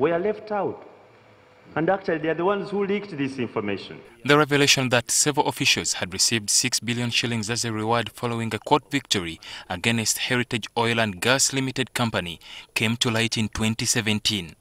were left out. And actually, they are the ones who leaked this information. The revelation that several officials had received 6 billion shillings as a reward following a court victory against Heritage Oil and Gas Limited Company came to light in 2017.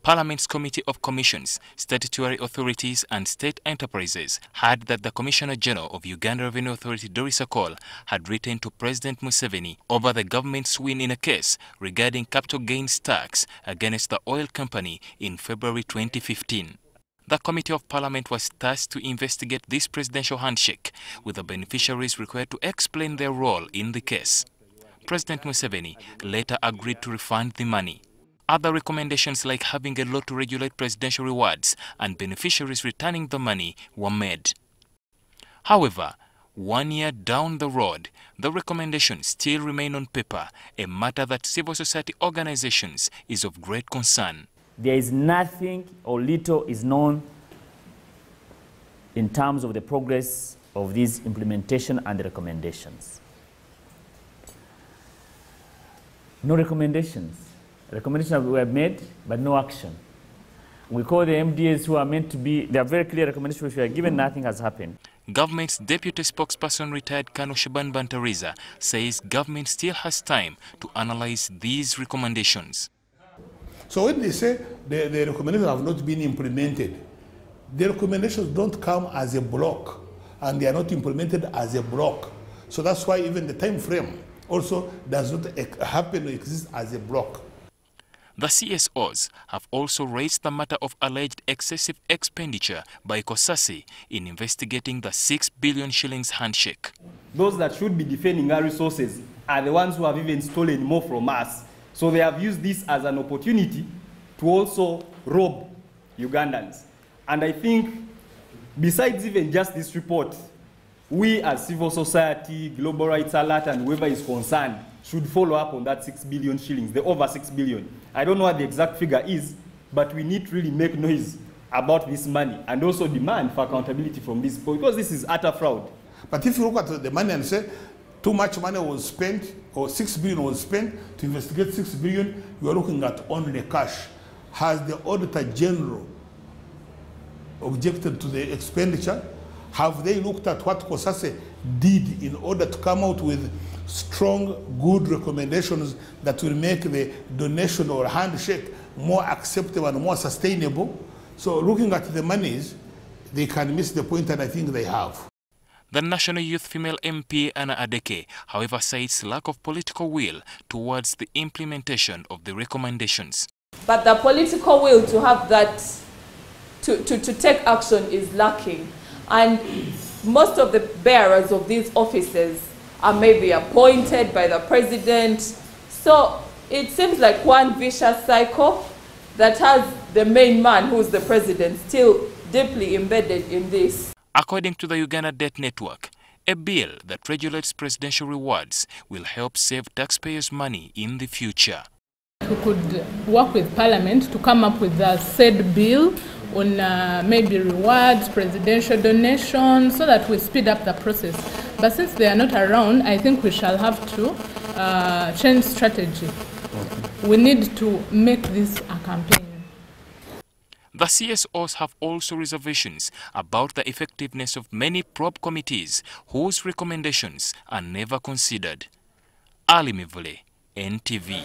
Parliament's Committee of Commissions, Statutory Authorities and State Enterprises heard that the Commissioner General of Uganda Revenue Authority, Doris Akol, had written to President Museveni over the government's win in a case regarding capital gains tax against the oil company in February 2015. The Committee of Parliament was tasked to investigate this presidential handshake, with the beneficiaries required to explain their role in the case. President Museveni later agreed to refund the money. Other recommendations like having a law to regulate presidential rewards and beneficiaries returning the money were made. However, 1 year down the road, the recommendations still remain on paper, a matter that civil society organizations is of great concern. There is nothing or little is known in terms of the progress of this implementation and the recommendations. No recommendations. Recommendations were made, but no action. We call the MDAs who are meant to be, they are very clear recommendations which were given, nothing has happened. Government's deputy spokesperson, retired Colonel Shaban Bantariza, says government still has time to analyze these recommendations. So when they say the recommendations have not been implemented, the recommendations don't come as a block, and they are not implemented as a block. So that's why even the time frame also does not happen or exist as a block. The CSOs have also raised the matter of alleged excessive expenditure by COSASI in investigating the 6 billion shillings handshake. Those that should be defending our resources are the ones who have even stolen more from us. So they have used this as an opportunity to also rob Ugandans. And I think, besides even just this report, we as civil society, Global Rights Alert, and whoever is concerned should follow up on that 6 billion shillings, the over 6 billion. I don't know what the exact figure is, but we need to really make noise about this money and also demand for accountability from this, because this is utter fraud. But if you look at the money and say too much money was spent, or 6 billion was spent to investigate 6 billion, you are looking at only cash. Has the Auditor General objected to the expenditure? Have they looked at what COSASE did in order to come out with strong, good recommendations that will make the donation or handshake more acceptable and more sustainable? So looking at the monies, they can miss the point, and I think they have. The National Youth Female MP Anna Adeke, however, cites lack of political will towards the implementation of the recommendations. But the political will to have that, to take action is lacking. And most of the bearers of these offices are maybe appointed by the president. So it seems like one vicious cycle that has the main man, who's the president, still deeply embedded in this. According to the Uganda Debt Network, a bill that regulates presidential rewards will help save taxpayers' money in the future. We could work with Parliament to come up with a said bill on maybe rewards, presidential donations, so that we speed up the process. But since they are not around, I think we shall have to change strategy. We need to make this a campaign. The CSOs have also reservations about the effectiveness of many probe committees whose recommendations are never considered. Ali Mivule, NTV.